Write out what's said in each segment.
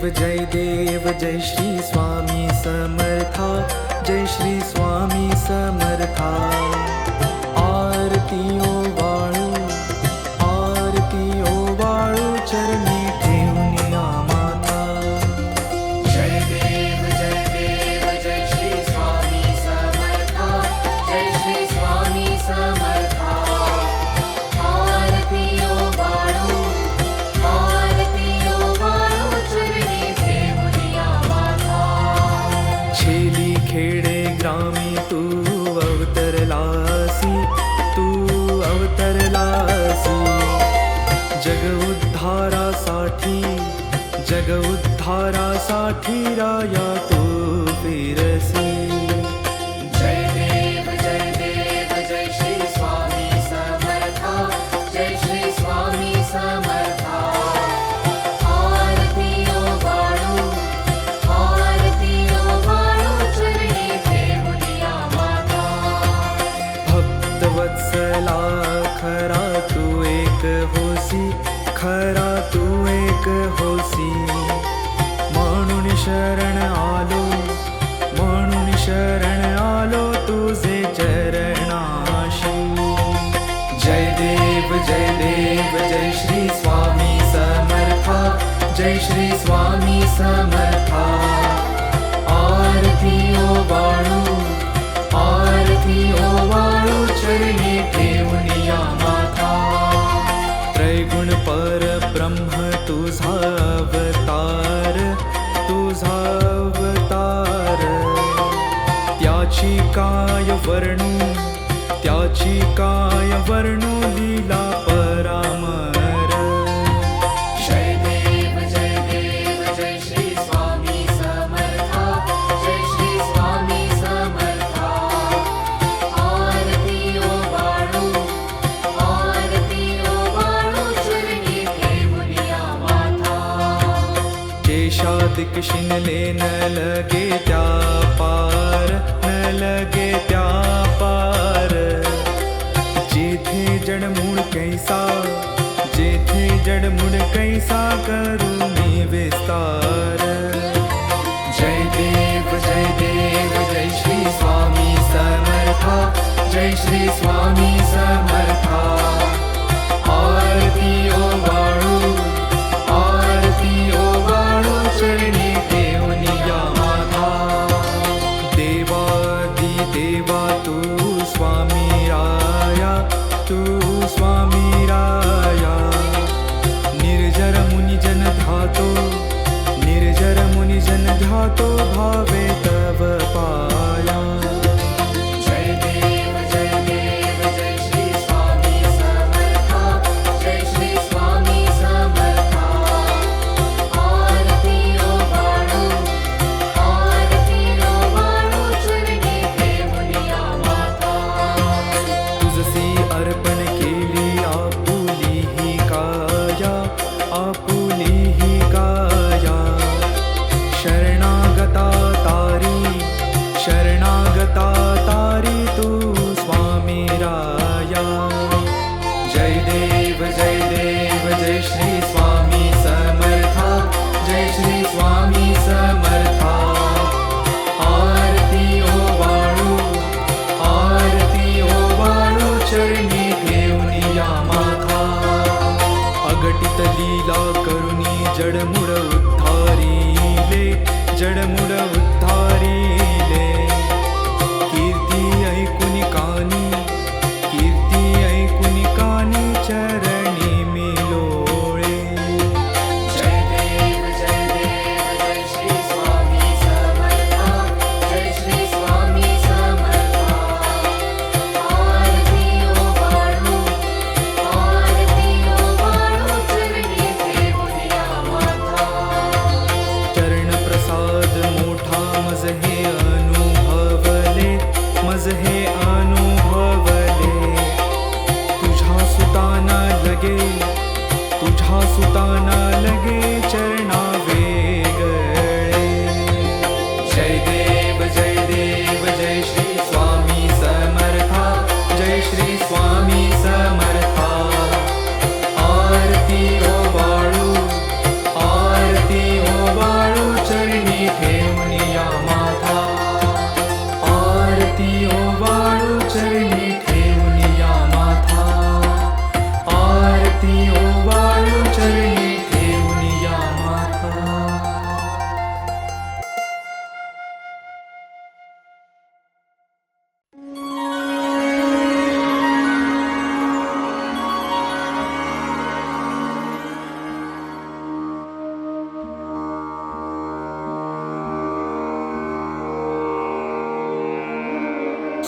देव जय श्री स्वामी समर्था, जय श्री स्वामी समर्था। आरती ओ वाळू, आरती ओ वाळू, चरणी ठेवून माथा। जय देव जय श्री स्वामी समर्था, जय श्री स्वामी समर्था। आरती ओ वाळू, आरती ओ वाळू, चरणी ठेवून माथा। छेली खेडे ग्रामी तू अवतरलासी, तू अवतरलासी। जग उद्धारासाठी, जग उद्धारासाठी राया तू फिरसी। जय देव जय श्री स्वामी समर्था, जय श्री स्वामी समर्था। आरती ओ वाळू, आरती ओ वाळू, चरणी ठेवून माथा। भक्तवत्सला खरा तू एक होसी, खरा तू एक होसी। म्हणून शरण आलो, म्हणून शरण आलो तुझे चरणाशी। जय देव जय श्री स्वामी समर्था, जय श्री स्वामी समर्था। आरती ओ वाळू, आरती ओ वाळू, चरणी ठेवून माथा। त्रैगुण परब्रह्म तुझा अवतार, तुझा अवतार। त्याची काय वर्णू, त्याची काय वर्णू, लीला परामर। जय देव जय श्री स्वामी समर्था, जय श्री स्वामी समर्था। आरती ओ वाळू, आरती ओ वाळू, चरणी ठेवून माथा। केशादिक शिनले न लगे त्या पार, न लगे त्या पार। जेथे जडमूळ कैसा, जेथे जडमूळ कैसा, करुणी विस्तार। जय देव जय श्री स्वामी समर्था, जय श्री स्वामी समर्था। आरती ओ वाळू, आरती ओ वाळू, चरणी ठेवून माथा। देवादी देवा तू स्वामी राया, तू स्वामी राया। निर्जर मुनिजन ध्यातो, निर्जर मुनिजन ध्यातो, भावे तव पाया। जय देव जय श्री स्वामी समर्था, जय श्री स्वामी समर्था। आरती ओ वाळू, आरती ओ वाळू, चरणी ठेवून माथा। तुझसी अर्पण केली आपुली ही काया, आपुली ही काया। शरणागता तारी, शरणागता तारी, तू स्वामी राया। जय देव जय श्री स्वामी समर्था, जय श्री स्वामी समर्था। आरती ओ वाळू, आरती ओ वाळू, चरणी ठेवून माथा। अगटित लीला करुणी जडमुड उद्धारिले, जडमुड उद्धारिले। कीर्ती ऐकुनी कानी, कीर्ती ऐकुनी कानी, चरणी मी लोळे। जय देव जय श्री स्वामी समर्था, जय श्री स्वामी समर्था। आरती ओ वाळू, आरती ओ वाळू, चरणी ठेवून माथा। चरण प्रसाद मोठा मज हे अनुभवले, मज हे अनुभवले। तुझ्या सुताना लगे, तुझ्या सुताना लगे, चरणा वेगळे। जय देव जय श्री स्वामी समर्था, जय श्री स्वामी समर्था। आरती ओ वाळू, आरती ओ वाळू,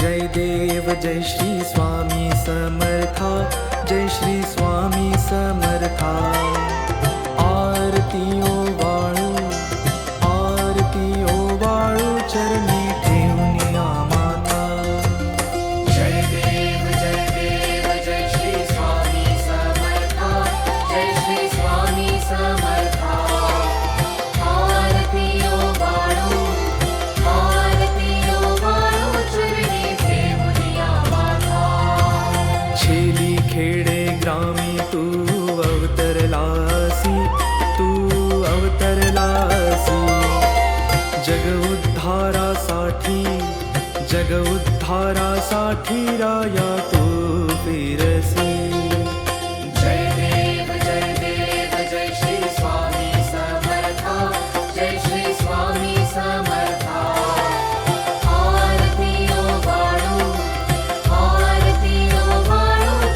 जय देव जय श्री स्वामी समर्था, जय श्री स्वामी समर्था. आरती ओवाळू, आरती ओवाळू चरणी ठेवूनिया माता. जय देव जय श्री स्वामी समर्था, जय श्री स्वामी समर्था. आरती ओवाळू चरणी ठेवूनिया माता. छेली खेडे ग्रामी तू अवतरलासी, तू अवतरलासी. जग उद्धारासाठी, जग उद्धारासाठी राया तू फिरसी. जय देव जय श्री स्वामी समर्था, जय श्री स्वामी समर्था. आरती ओवाळू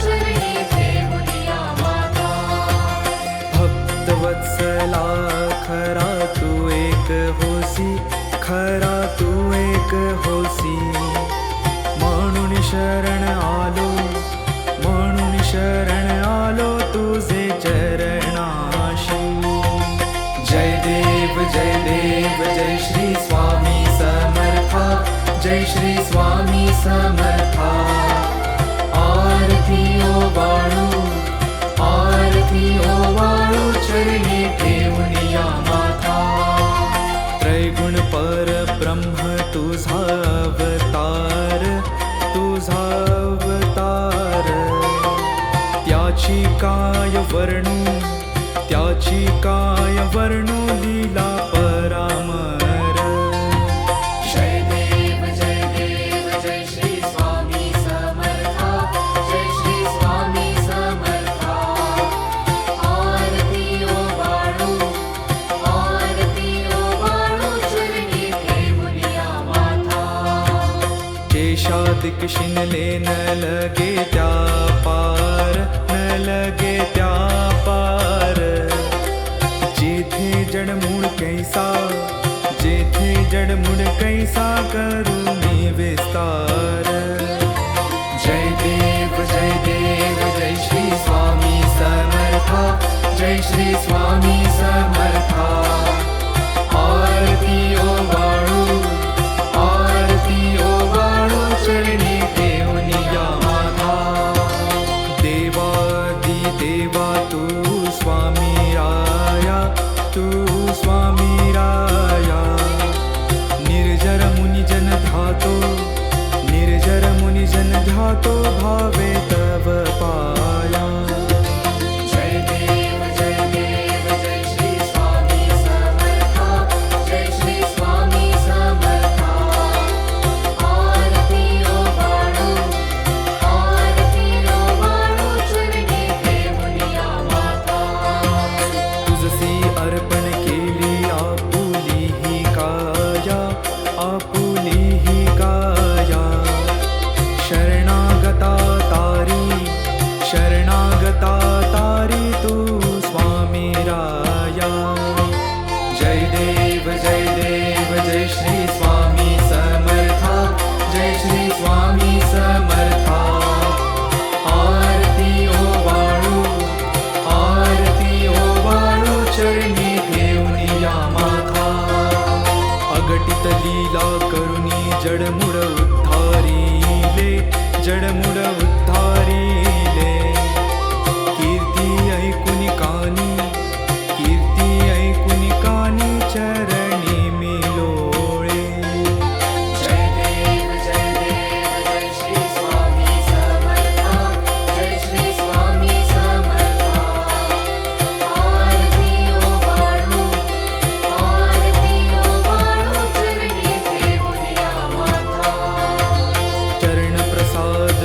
चरणी ठेवूनिया माता. भक्तवत्सला खरा तू एक होसी, खरा तू एक होसी. म्हणून शरण आलो, म्हणून शरण आलो तुझे चरणाशी. जय देव जय श्री स्वामी समर्था, जय श्री स्वामी समर्था. आरती ओवाळू चरणी ठेवूनिया माता. त्रैगुण परब्रह्म तुझा अवतार, तुझा अवतार. त्याची काय वर्णू, त्याची काय वर्णू लीला परामर. जय देव जय श्री स्वामी समर्था, जय श्री स्वामी समर्था. आरती ओवाळू चरणी ठेवूनिया माता. केशादिक शिनले न लगे त्या पार, न लगे त्या पार. जेथे जडमूळ कैसा, जेथे जडमूळ कैसा करू मी विस्तार. जय देव जय श्री स्वामी समर्था, जय श्री स्वामी समर्था. आरती ओवाळू चरणी ठेवूनिया माता. देवादी देवा तू स्वामी राया, तू स्वामी राया. निर्जर मुनिजन ध्यातो, निर्जर मुनिजन ध्यातो भावे तव पाया. जय देव जय श्री स्वामी समर्था, जय श्री स्वामी समर्था. आरती ओवाळू चरणी ठेवूनिया माता. तुझसी अर्पण केली आपुली ही काया, आपुली ही काया. शरणागता तारी, शरणागता तारी तू स्वामी राया. जय देव जय श्री स्वामी समर्था, जय श्री स्वामी समर्था. आरती ओवाळू चरणी ठेवूनिया माता. अगटित लीला करुणी जडमुड उद्धारिले, जडमुड उद्धारिले. कीर्ती ऐकुनी कानी, कीर्ती ऐकुनी कानी चरणी मिलोळे. जय देव जय श्री स्वामी समर्था, जय श्री स्वामी समर्था. आरती ओवाळू चरणी ठेवूनिया माता. चरण प्रसाद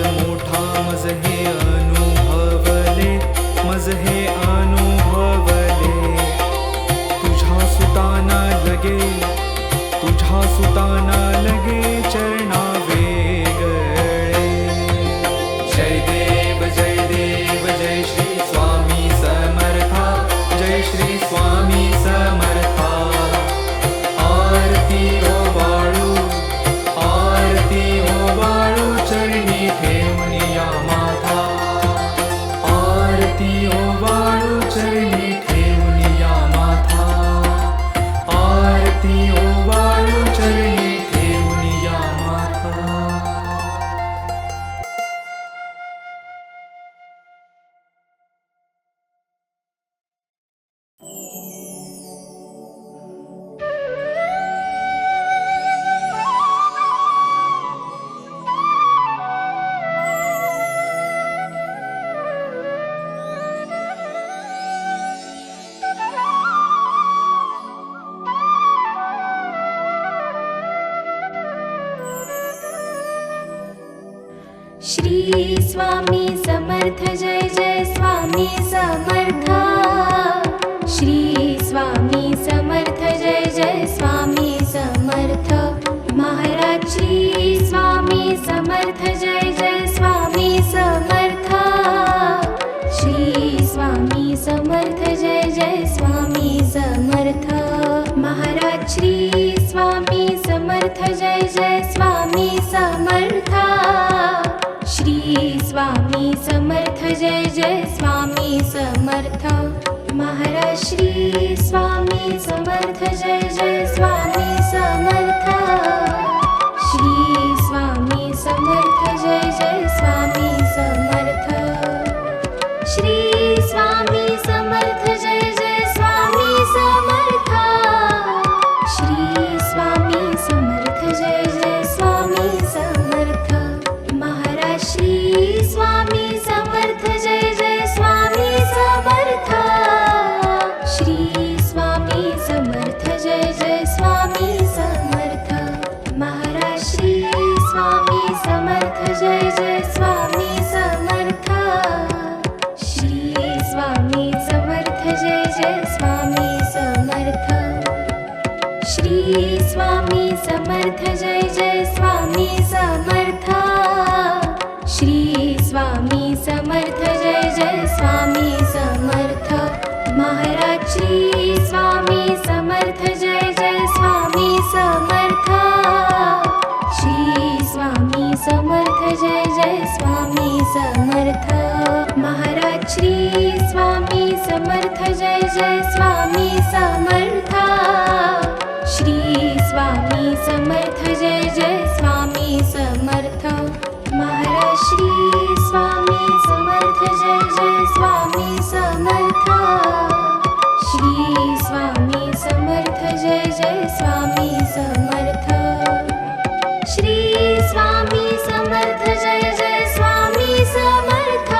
श्री स्वामी समर्थ जय जय स्वामी समर्थ श्री स्वामी समर्थ जय जय स्वामी समर्थ महाराज श्री स्वामी समर्थ जय जय स्वामी समर्थ श्री स्वामी समर्थ जय जय स्वामी समर्थ महाराज श्री स्वामी समर्थ जय जय स्वामी समर्थ श्री स्वामी समर्थ जय जय स्वामी समर्थ महाराज श्री स्वामी समर्थ जय जय स्वामी समर्थ श्री स्वामी समर्थ जय जय स्वामी समर्थ श्री स्वामी समर्थ जय जय स्वामी समर्थ श्री स्वामी समर्थ जय जय स्वामी समर्थ महाराज श्री स्वामी समर्थ जय जय स्वामी समर्थ श्री स्वामी समर्थ जय जय स्वामी समर्थ महाराज श्री स्वामी समर्थ जय जय स्वामी समर्थ श्री स्वामी समर्थ जय जय स्वामी समर्थ श्री स्वामी समर्थ जय जय स्वामी समर्थ श्री स्वामी समर्थ जय जय स्वामी समर्थ महाराज श्री स्वामी समर्थ जय जय स्वामी समर्थ श्री स्वामी समर्थ जय जय स्वामी समर्थ महाराज श्री स्वामी समर्थ जय जय स्वामी समर्थ श्री स्वामी समर्थ जय जय स्वामी समर्थ महाराज श्री स्वामी समर्थ जय जय स्वामी समर्थ श्री स्वामी समर्थ जय जय स्वामी समर्थ श्री स्वामी समर्थ जय जय स्वामी समर्थ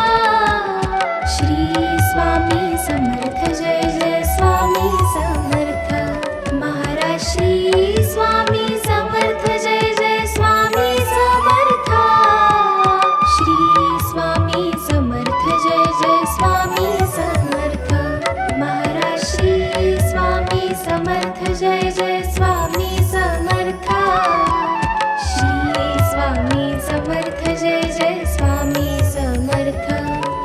श्री स्वामी समर्थ जय जय स्वामी समर्थ महाराज श्री स्वामी समर्थ जय जय स्वामी समर्थ श्री स्वामी समर्थ जय जय स्वामी समर्थ महाराज श्री स्वामी समर्थ जय जय स्वामी समर्थ श्री स्वामी समर्थ जय जय स्वामी समर्थ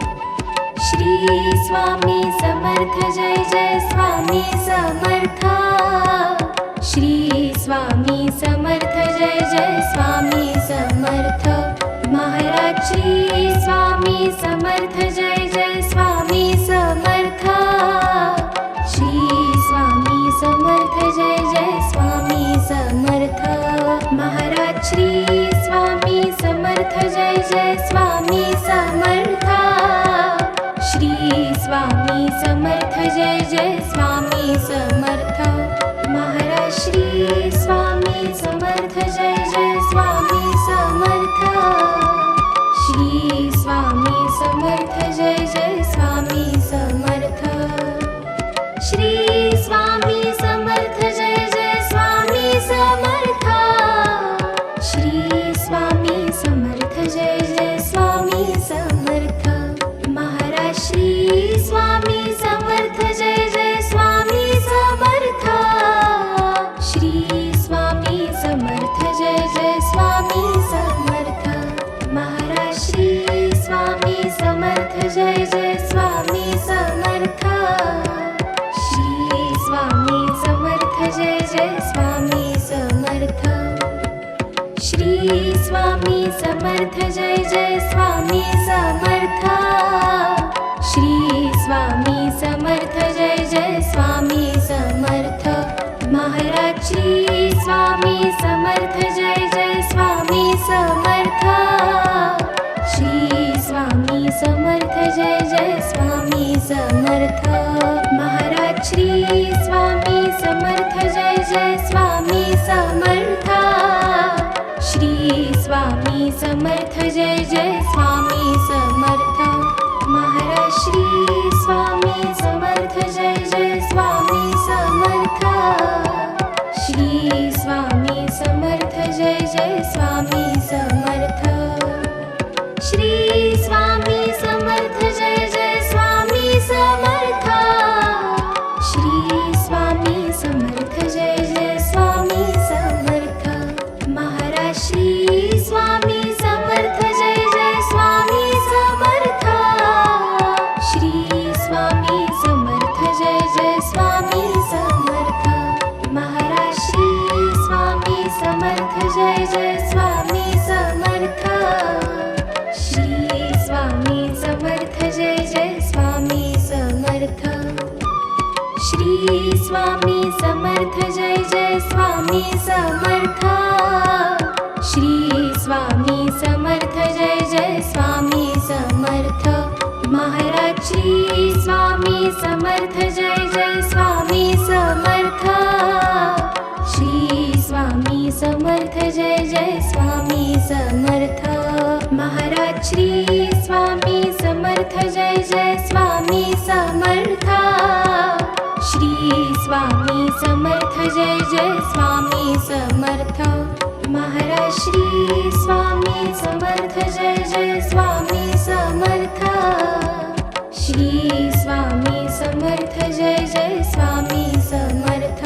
श्री स्वामी समर्थ जय जय स्वामी समर्थ श्री स्वामी समर्थ जय जय स्वामी समर्थ महाराज श्री स्वामी समर्थ जय जय स्वामी समर्थ श्री स्वामी समर्थ जय जय स्वामी समर्थ महाराज श्री स्वामी समर्थ जय जय स्वामी समर्थ श्री स्वामी समर्थ जय जय स्वामी समर्थ महाराज श्री स्वामी समर्थ जय जय स्वामी समर्थ श्री स्वामी समर्थ जय जय स्वामी समर्थ श्री स्वामी समर्थ जय जय स्वामी समर्थ श्री स्वामी समर्थ जय जय स्वामी समर्थ महाराज श्री स्वामी समर्थ जय जय स्वामी समर्थ श्री स्वामी समर्थ जय जय स्वामी समर्थ महाराज श्री स्वामी समर्थ जय जय स्वामी समर्थ श्री स्वामी समर्थ जय जय स्वामी समर्थ श्री स्वामी समर्थ जय जय स्वामी समर्थ श्री स्वामी समर्थ जय जय स्वामी समर्थ महाराज श्री स्वामी समर्थ जय जय स्वामी समर्थ श्री स्वामी समर्थ जय जय स्वामी समर्थ महाराज श्री स्वामी समर्थ जय जय स्वामी समर्थ श्री स्वामी समर्थ जय जय स्वामी समर्थ महाराज श्री स्वामी समर्थ जय जय स्वामी समर्थ श्री स्वामी समर्थ जय जय स्वामी समर्थ श्री स्वामी समर्थ जय जय स्वामी समर्थ श्री स्वामी समर्थ जय जय स्वामी समर्थ महाराज श्री स्वामी समर्थ जय जय स्वामी समर्थ श्री स्वामी समर्थ जय जय स्वामी समर्थ महाराज श्री स्वामी समर्थ जय जय स्वामी समर्थ श्री स्वामी समर्थ जय जय स्वामी समर्थ महाराज श्री स्वामी समर्थ जय जय स्वामी समर्थ श्री स्वामी समर्थ जय जय स्वामी समर्थ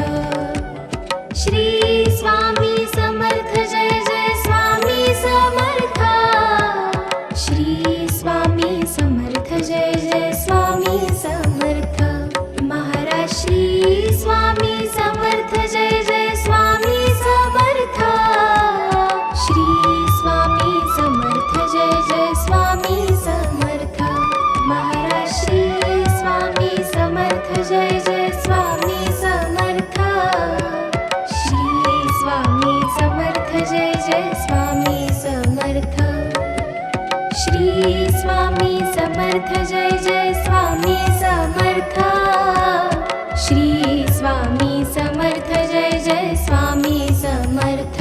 श्री स्वामी समर्थ जय जय स्वामी समर्थ श्री स्वामी समर्थ जय जय स्वामी समर्थ महाराज श्री स्वामी समर्थ जय जय स्वामी समर्थ श्री स्वामी समर्थ जय जय स्वामी समर्थ महाराज श्री स्वामी समर्थ जय जय स्वामी समर्थ श्री स्वामी समर्थ जय जय स्वामी समर्थ श्री स्वामी समर्थ जय जय स्वामी समर्थ श्री स्वामी समर्थ जय जय स्वामी समर्थ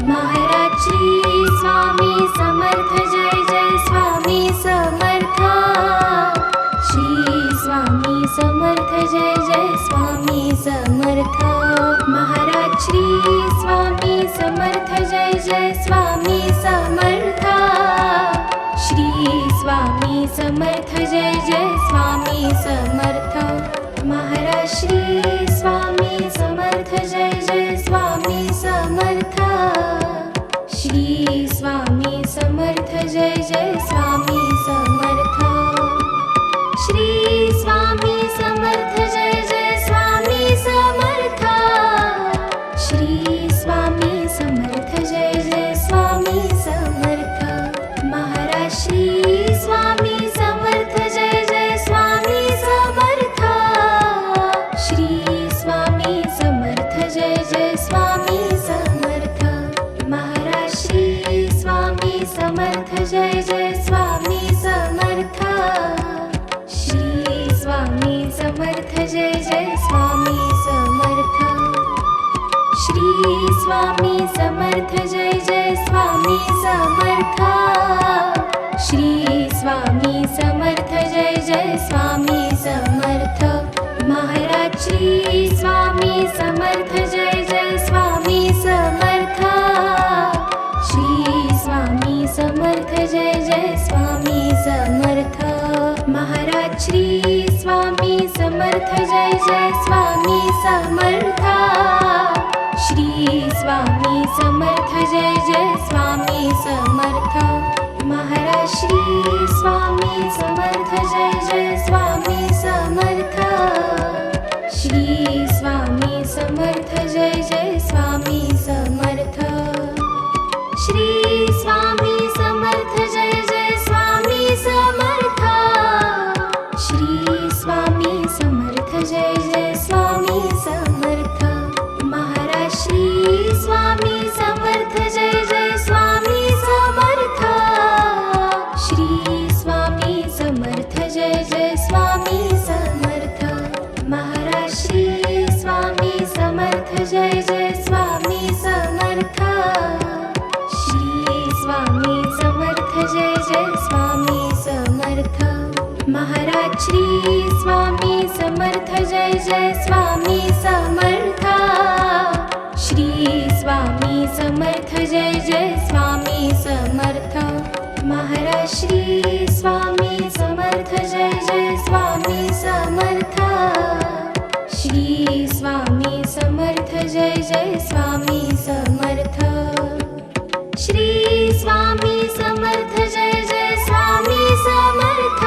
महाराज श्री स्वामी समर्थ जय जय स्वामी समर्थ श्री स्वामी समर्थ जय जय स्वामी समर्थ महाराज श्री स्वामी समर्थ जय जय स्वामी समर्थ श्री स्वामी समर्थ जय जय स्वामी समर्थ महाराज श्री स्वामी समर्थ जय जय स्वामी समर्थ श्री स्वामी समर्थ जय जय स्वामी समर्थ श्री स्वामी समर्थ जय जय स्वामी समर्थ श्री स्वामी समर्थ जय जय स्वामी समर्थ महाराज श्री स्वामी समर्थ जय जय स्वामी समर्थ श्री स्वामी समर्थ जय जय स्वामी समर्थ महाराज श्री स्वामी समर्थ जय जय स्वामी समर्थ श्री स्वामी समर्थ जय जय स्वामी समर्थ श्री स्वामी समर्थ जय जय स्वामी समर्थ श्री स्वामी समर्थ जय जय स्वामी समर्थ महाराज श्री स्वामी समर्थ जय जय स्वामी समर्थ श्री स्वामी समर्थ जय जय स्वामी समर्थ महाराज श्री स्वामी समर्थ जय जय स्वामी समर्थ श्री स्वामी समर्थ जय जय स्वामी समर्थ महाराज श्री स्वामी समर्थ जय जय स्वामी समर्थ श्री स्वामी समर्थ जय जय स्वामी समर्थ श्री स्वामी समर्थ जय जय स्वामी समर्थ श्री स्वामी समर्थ जय जय स्वामी समर्थ महाराज श्री स्वामी समर्थ जय जय स्वामी समर्थ श्री स्वामी समर्थ जय जय स्वामी समर्थ महाराज श्री स्वामी समर्थ जय जय स्वामी समर्थ श्री स्वामी समर्थ जय जय स्वामी समर्थ महाराज श्री स्वामी समर्थ जय जय स्वामी समर्थ श्री स्वामी समर्थ जय जय स्वामी समर्थ महाराज श्री स्वामी समर्थ जय जय स्वामी समर्थ श्री स्वामी समर्थ जय जय स्वामी समर्थ श्री स्वामी समर्थ जय जय स्वामी समर्थ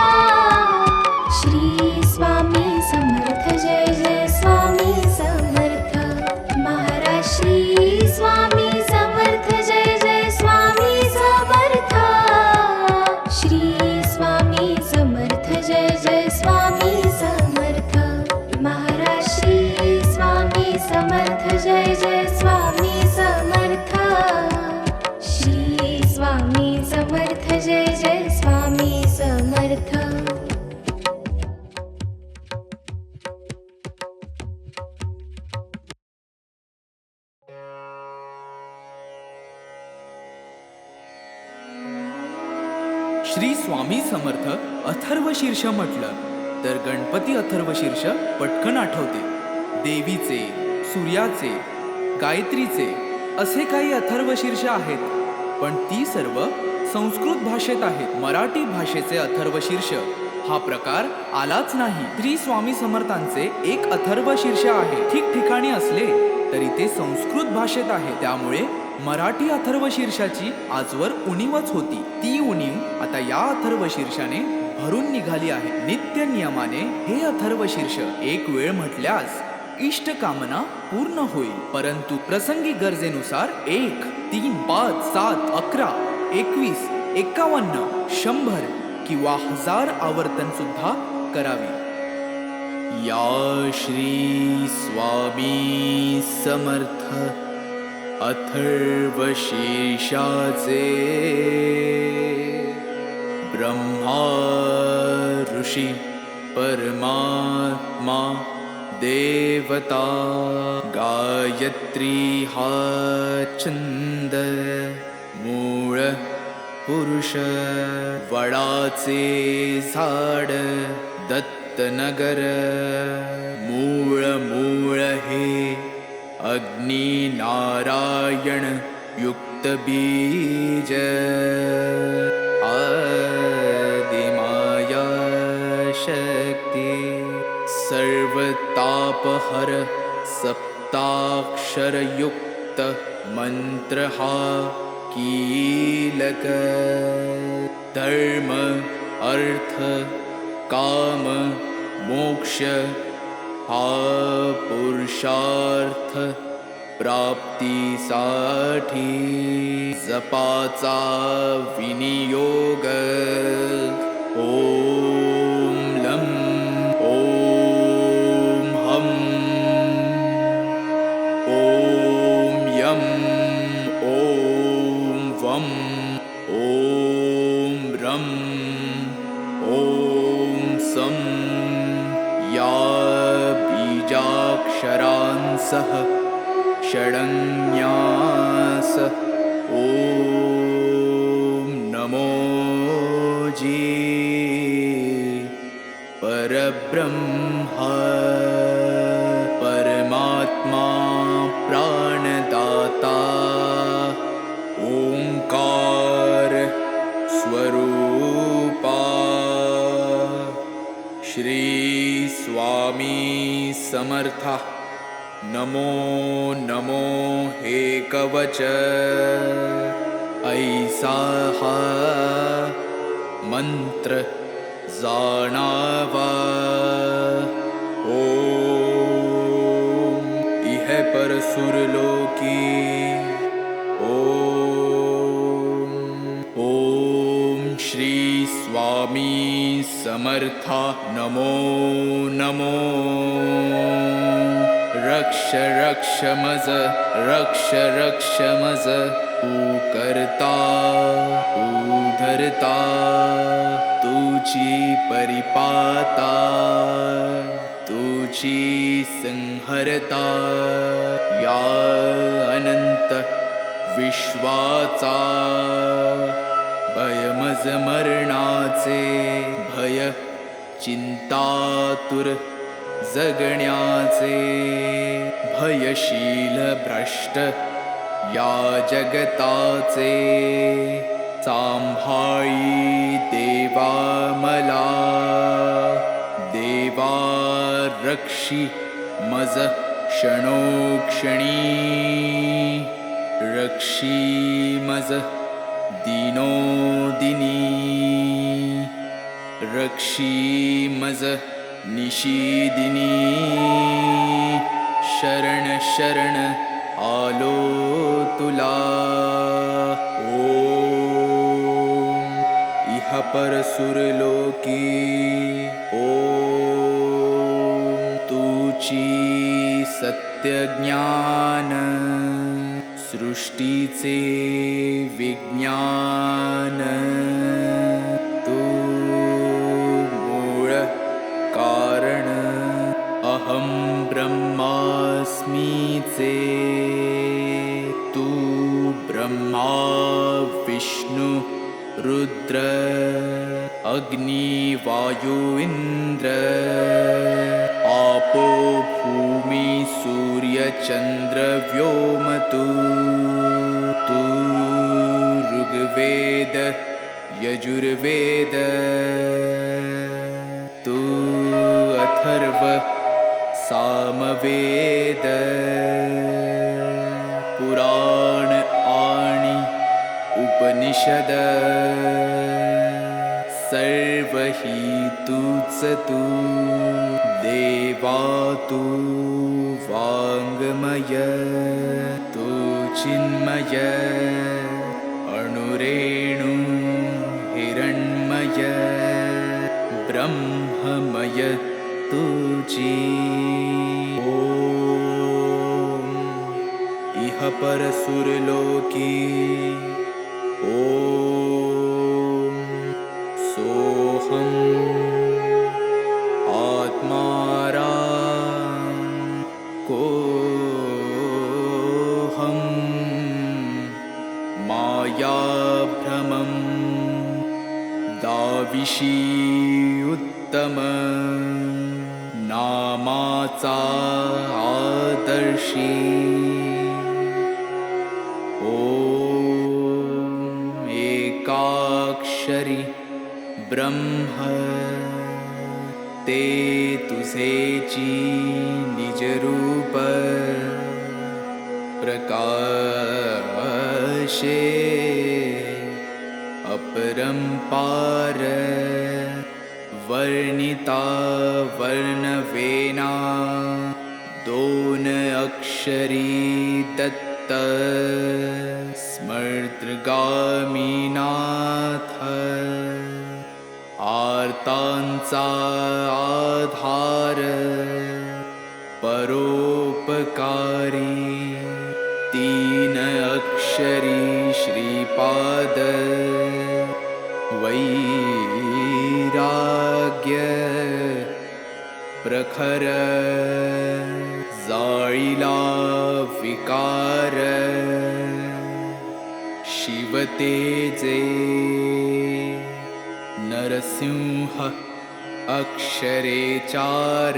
श्री स्वामी समर्थ जय जय स्वामी समर्थ महाराज श्री स्वामी समर्थ जय जय स्वामी समर्थ श्री स्वामी समर्थ जय जय स्वामी समर्थ महाराज श्री स्वामी समर्थ अथर्वशीर्ष म्हटलं तर गणपती अथर्वशीर्ष पटकन आठवते. देवीचे, सूर्याचे, गायत्रीचे असे काही अथर्वशीर्ष आहेत, पण ती सर्व संस्कृत भाषेत आहेत. मराठी भाषेचे अथर्वशीर्ष हा प्रकार आलाच नाही. श्री स्वामी समर्थांचे एक अथर्वशीर्ष आहे. ठिकठिकाणी असले तरी ते संस्कृत भाषेत आहे. त्यामुळे मराठी अथर्वशीर्षाची आजवर उणीवच होती. ती उणीव आता या अथर्वशीर्षाने भरून निघाली आहे. नित्य नियमाने हे अथर्वशीर्ष एक वेळ म्हटल्यास इष्ट कामना पूर्ण होईल. परंतु प्रसंगी गरजेनुसार 1, 3, 5, 7, 11, 21, 51, 100 किंवा 1000 आवर्तन सुद्धा करावी. या श्री स्वामी समर्थ अथर्वशीर्षाचे ब्रह्मा ऋषी परमात्मा देवता गायत्री हा छंद मूळ पुरुष वडाचे झाड दत्तनगर मूळ मूळ हे अग्नी नारायण युक्त बीज आदिमाया शक्ती सर्वतापहर सप्ताक्षरयुक्त मंत्र हा कीलक धर्म अर्थ काम मोक्ष हा पुरुषार्थ प्राप्तीसाठी जपाचा विनियोग. ओम लं ओम हम ओम यम ओम वम ओम रम ओम सं या बीजाक्षरांसह षडन्यास ओम नमो जी परब्रह्मा परमात्मा प्राणदाता ओंकार स्वरूपा श्री स्वामी समर्था. नमो नमो हे कवच ऐसा हा मंत्र जाणावा. ओम इह पर सुरलोकी ओम ओम श्री स्वामी समर्था. नमो नमो रक्ष रक्ष मज रक्ष रक्ष मज तू करता तू धरता तुझी परिपाता तुझी संहरता या अनंत विश्वाचा भयमज मरणाचे भय चिंतातुर जगण्याचे भयशील भ्रष्ट या जगताचे सांभाळी देवा मला देवा रक्षी मज क्षणोक्षणी रक्षी मज दिनोदिनी रक्षी मज निशीदिनी शरण शरण आलो तुला. ओम इह पर सुरलोकी ओम तुची सत्य ज्ञान सृष्टीचे विज्ञान तू मूळ कारण अहं ब्रह्मास्मीचे तू ब्रह्मा विष्णु रुद्र अग्नि वायु इन्द्र आपो भूमि सूर्य चन्द्र व्योमतु तु ऋग्वेद यजुर्वेद तु अथर्व सामवेद पुराण आणि उपनिषद सर्व हि तूच तू देवा तू वाङ्मय तू चिन्मय अणुरेणु हिरण्मय ब्रह्ममय तुझी ॐ इह परसुरलोकी ॐ सोऽहम् आत्मारा कोऽहं मायाभ्रमं दाविषी उत्तम नामाचा आदर्शी ॐ एकाक्षरी ब्रह्म ते तुझेची निजरूप प्रकाशे अपरंपार वर्णिता वर्णवेना दोन अक्षरी दत्त स्मर्तगामीनाथ आर्तांचा आधार परोपकारी तीन अक्षरी श्रीपाद वैराग्य प्रखर जाळीला विकार शिवतेजे नरसिंह अक्षरे चार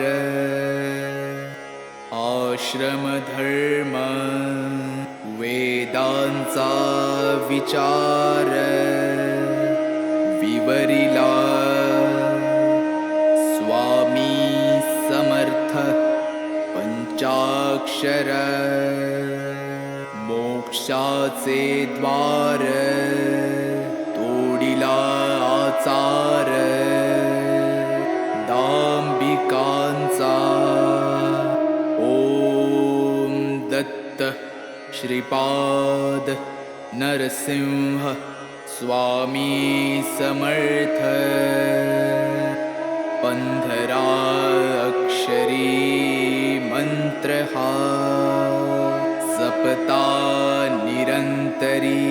आश्रमधर्म वेदांचा विचार विवरिला स्वामी समर्थ पंचाक्षर मोक्षाचे द्वार तोडिला आचार दांबिकांचा ओम दत्त श्रीपाद नरसिंह स्वामी समर्थ 15 अक्षरी मंत्र हा सपता निरंतरी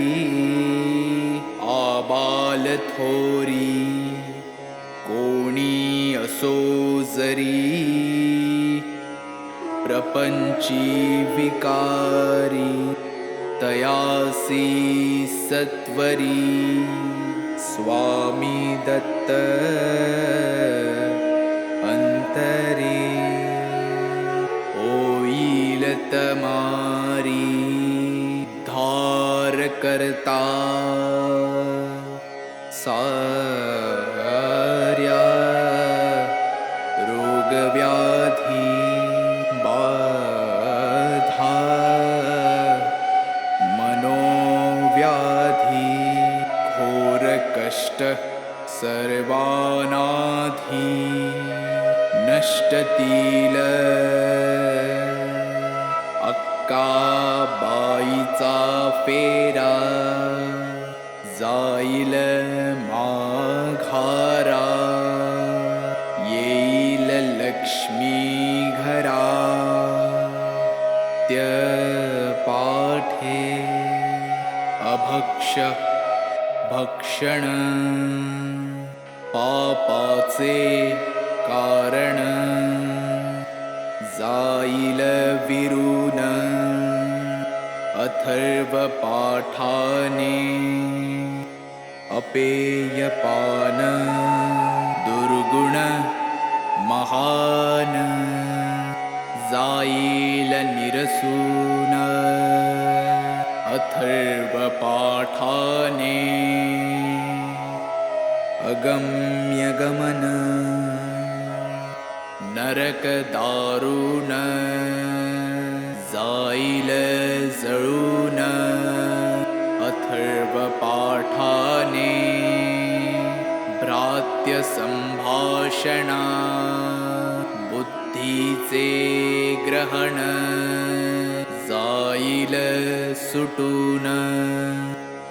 आबाल थोरी कोणी असो जरी प्रपंची विकारी तयासी सत्वरी स्वामी दत्त अंतरी होईल तमारी धार करता सार्या रोग व्याधी बाधा मनोव्याधी घोर कष्ट सर्वानाधी नष्टतील अक्का बाईचा फेरा जाईल माघारा येईल लक्ष्मी घरा त्य पाठे अभक्ष भक्षण पापाचे कारण जाईल विरून अथर्व पाठाने अपेयपान दुर्गुण महान जाईल निरसून अथर्व पाठाने अगम्य गमन नरक दारुण जाईल जळून अथर्व पाठाने भ्रात्य संभाषणा बुद्धीचे ग्रहण जाईल सुटून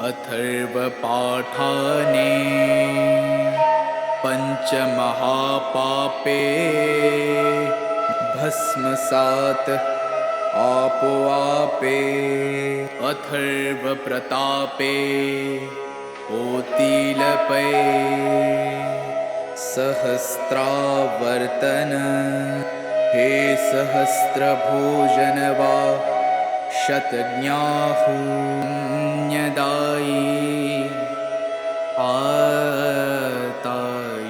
अथर्व पाठाने पंचमहापापे भस्मसात आपोआपे अथर्व प्रतापे होतील पै सहस्त्रावर्तन हे सहस्त्र भोजन वा शतज्ञाहुन्यदायी आता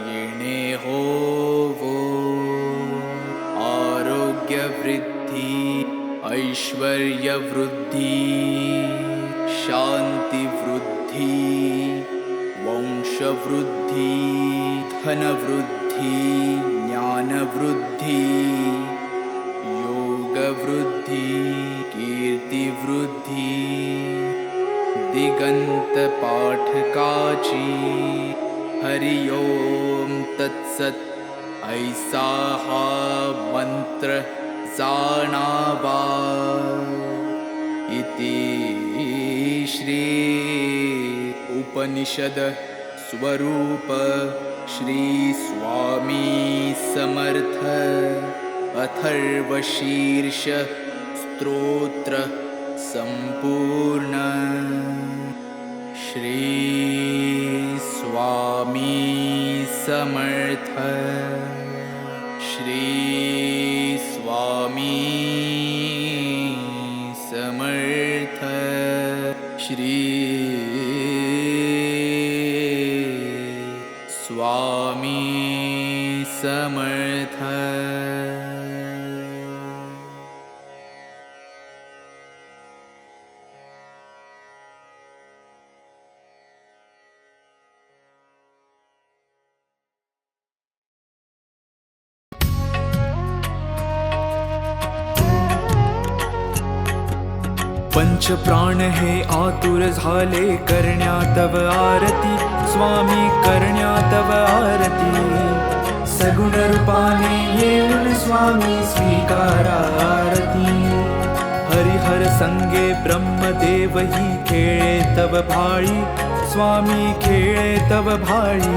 येणे होवो आरोग्य वृद्धी ऐश्वर्य वृद्धी शांती वृद्धी वंश वृद्धी धन वृद्धी ज्ञान वृद्धी योग वृद्धी कीर्ति वृद्धी दिगंत पाठकाची हरि ओम तत्सत ऐसा हा मंत्र जाणावा इति श्री उपनिषद स्वरूप श्री स्वामी समर्थ अथर्वशीर्ष स्तोत्र संपूर्ण श्री स्वामी समर्थ श्री स्वामी समर्थ श्री स्वामी समर्थ पंच प्राण हे आतुर झाले करण्या तव आरती स्वामी करण्या तव आरती सगुण रूपाने येऊन स्वामी स्वीकारा आरती हरिहर संगे ब्रह्मदेव ही खेळे तव भाळी स्वामी खेळे तव भाळी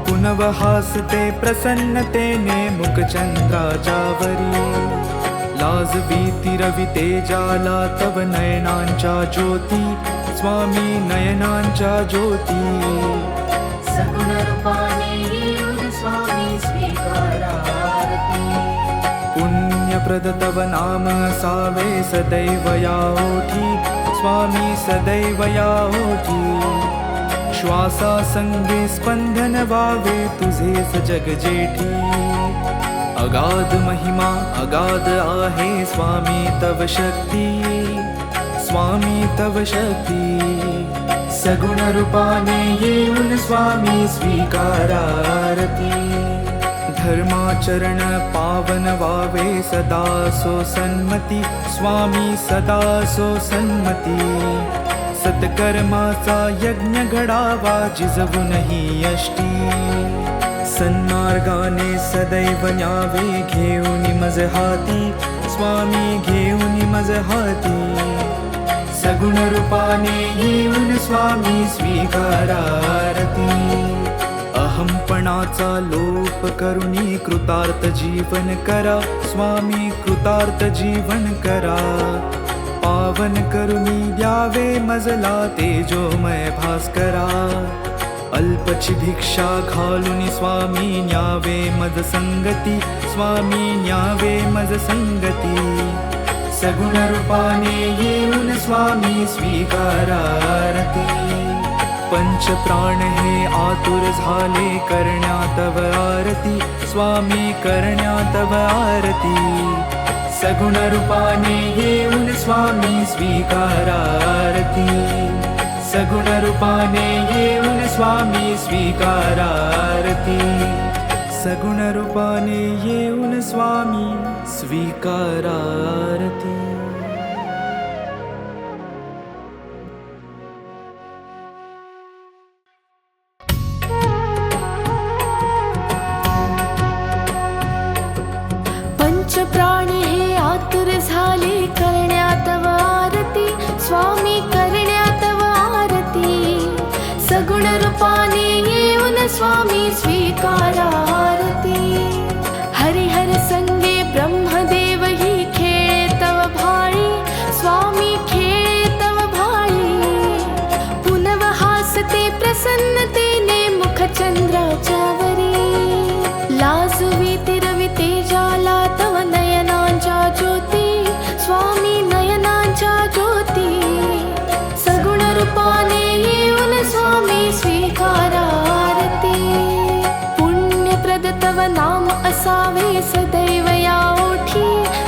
पुनव हासते प्रसन्नतेने मुखचंद्राच्यावरी लाज भीती रविते जाला तव नयनांच्या ज्योती स्वामी नयनांच्या ज्योती सगुण रूपाने येऊन स्वामी स्वीकारा आरती पुण्यप्रद तव नाम असावे सदैव या ओठी स्वामी सदैव या ओठी श्वासा संगे स्पंदन व्हावे तुझेच जग जेठी अगाध महिमा अगाध आहे स्वामी तव शक्ती स्वामी तव शक्ती सगुण रूपाने येऊन स्वामी स्वीकारा आरती धर्माचरण पावन व्हावे सदा सो सन्मती स्वामी सदा सो सन्मती सत्कर्माचा यज्ञ घडावा जिजवूनही यष्टी सन्मार्गाने सदैव न्यावे घेऊन मज हाती स्वामी घेऊन मज हाती सगुण रूपाने येऊन स्वामी स्वीकारा आरती अहंपणाचा लोप करुणी कृतार्थ जीवन करा स्वामी कृतार्थ जीवन करा पावन करुणी द्यावे मजला तेजोमय भास्करा अल्पची भिक्षा घालून स्वामी न्यावे मज संगती स्वामी न्यावे मज संगती सगुण रूपाने येऊन स्वामी स्वीकारा आरती पंचप्राण हे आतुर झाले करण्या तव आरती स्वामी करण्या तव आरती सगुण रूपाने येऊन स्वामी स्वीकारा आरती सगुण रूपाने येऊन स्वामी स्वीकारा आरती सगुण रूपाने येऊन स्वामी स्वीकारा आरती पंचप्राणी हे आतुर झाले करण्या तव आरती स्वामी करण्या तव आरती सगुण रूपाने येऊन स्वामी स्वीकारा आरती हरिहर संगे ब्रह्मदेव ही खेळे तव भाळी स्वामी खेळे तव भाळी पुनव हासते प्रसन्नतेने मुख चंद्राच्या वरी लाजवी तिरवी तेजाला तव नयनांच्या ज्योती स्वामी नयनांच्या ज्योती सगुण रूपाने येऊन स्वामी स्वीकारा आरती पुण्यप्रद तव नाम असावे सदैव या ओठी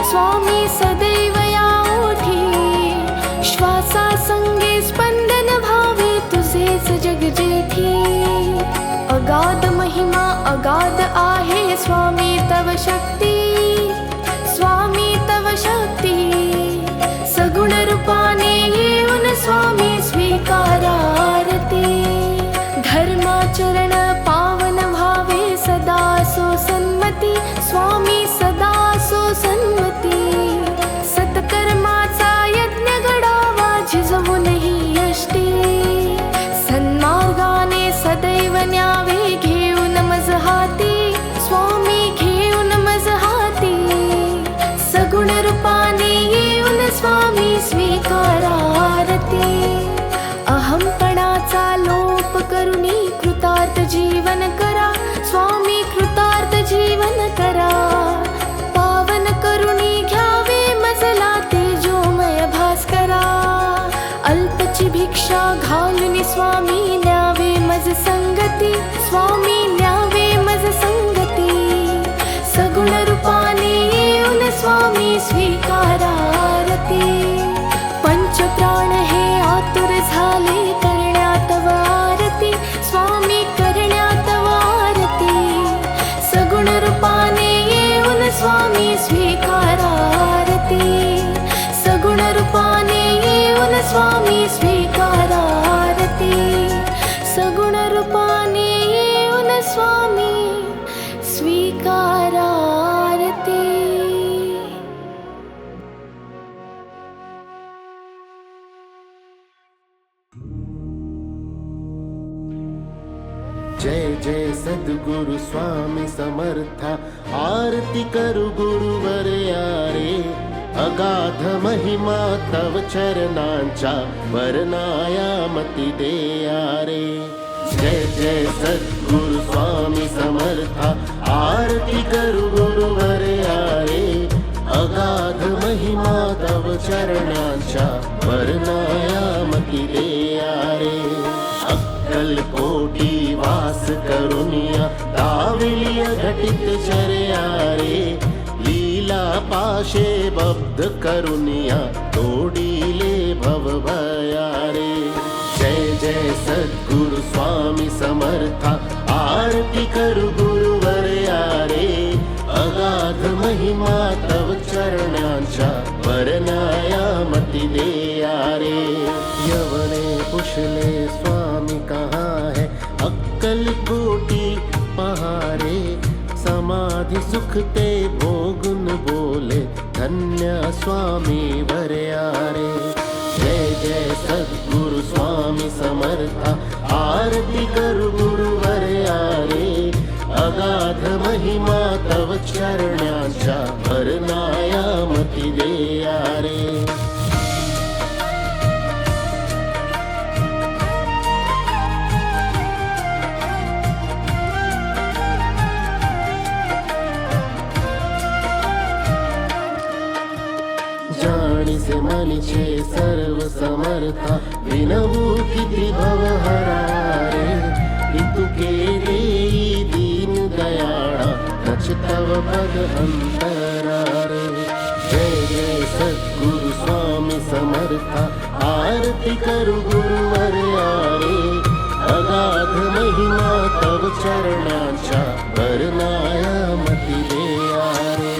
स्वामी सदैव या ओठी श्वासा संगे स्पंदन भावे तुझेच जग जेठी अगाध महिमा अगाध आहे स्वामी तव शक्ती स्वामी तव शक्ती सगुण रूपाने येऊन स्वामी स्वीकारा आरती धर्माचरण पावन भावे सदा सो सन्मती स्वामी सदा सो सन्मती सत्कर्माचा यज्ञ घडावा झिजवूनही यष्टी सन्मार्गाने सदैव न्यावे घेऊन मज हाती स्वामी घेऊन मज हाती सगुण रूपाने येऊन स्वामी स्वीकारा आरती अहंपणाचा लोप करुणी कृतार्थ जीवन करा स्वामी कृतार्थ जीवन करा पावन करुणी घ्यावे मजला तेजोमय भास्करा अल्पची भिक्षा घालून स्वामी न्यावे मज संगती स्वामी न्यावे मज संगती सगुण रूपाने येऊन स्वामी स्वीकारा आरती पंचप्राण हे आतुर झाले करण्या तव आरती स्वामी करण्या तव आरती सगुण रूपाने येऊन स्वामी स्वीकारा आरती सगुण रूपाने येऊन स्वामी स्वीकारा आरती सगुण रूपाने येऊन स्वामी स्वीकारा आरती जय जय सद्गुरु स्वामी समर्था आरती करु गुरुवर यारे अगाध महिमा तव चरणांचा वर्णाया मती दे यारे जय जय सद्गुरु स्वामी समर्था आरती करु गुरुवर यारे अगाध महिमा तव चरणांचा वर्णाया मती दे यारे अक्कलकोटी वास करुनिया दाविलिय घटित चर्यारे लीला पाशे बब्ध करुनिया तोडीले भव भयारे जय जय सद्गुरु स्वामी समर्था आरती करु गुरुवर यारे अगाध महिमा तव चरणांचा वर्णाया मती दे यारे यवने पुछले स्वामी कहाँ है अक्कल कोटी पहारे समाधि सुख ते भोगुन बोले धन्य स्वामी वरयारे जय जय सद्गुरु स्वामी समर्था आरती करु गुरुवर यारे अगाध महिमा तव चरणांचा वर्णाया मती दे यारे जानी से दानीचे सर्व समर्था विनवू किती भवहरा रे इतुके देई दीन दयाळा नच तव पद अंतरा रे जय जय सद्गुरु स्वामी समर्था आरती करू गुरुवर्या रे अगाध महिमा तव चरणांच्या वर्णाया मती देया रे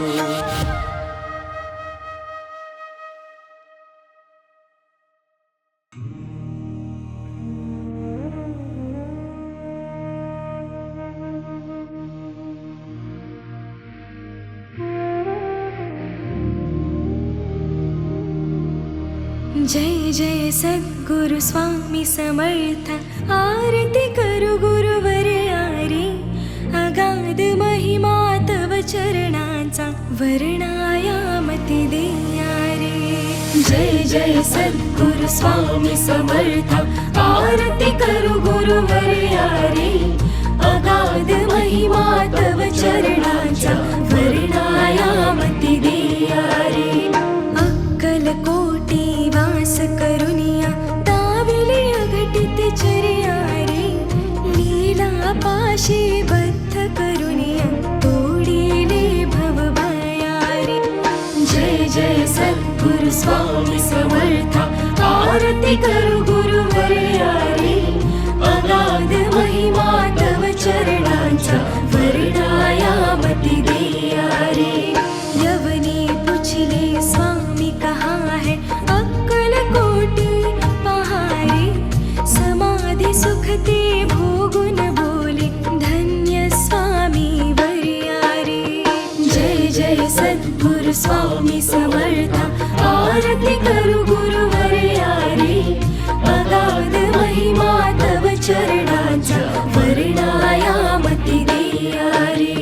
जय जय सद्गुरु स्वामी समर्थ आरती करू गुरुवर्या रे अगाध महिमा तव चरणांचा वर्णायामती देया रे जय जय सद्गुरु स्वामी समर्थ आरती करू गुरुवर्या रे अगाध महिमा तव चरणांचा वर्णायामती देया रे अक्कलकोटी वास करुनिया दाविले अघटित चर्या रे लीला पाशी बद्ध करुनिया तोडिले भवभया रे जय जय सद्गुरु स्वामी समर्थ आरती करू गुरुवर्या रे अगाध महिमा तव चरणांचा वर्णायामती देया रे यवनी पुछले स्वामी कहाँ है अक्कलकोटी पहारे समाधि सुखते भोगुन बोले धन्य स्वामी वर्या रे जय जय सद्गुरु स्वामी समर्थ आरती करू गुरुवर्या रे अगाध महिमा तव चरणांचा वर्णायामती देया रे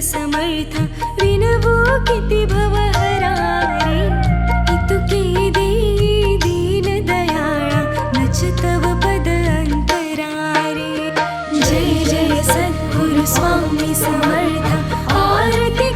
समर्थ विनवू किती भवहरा रे इतुके देई दीन दयाळा नच तव पद अंतरा रे जय जय सद्गुरु स्वामी समर्थ आरती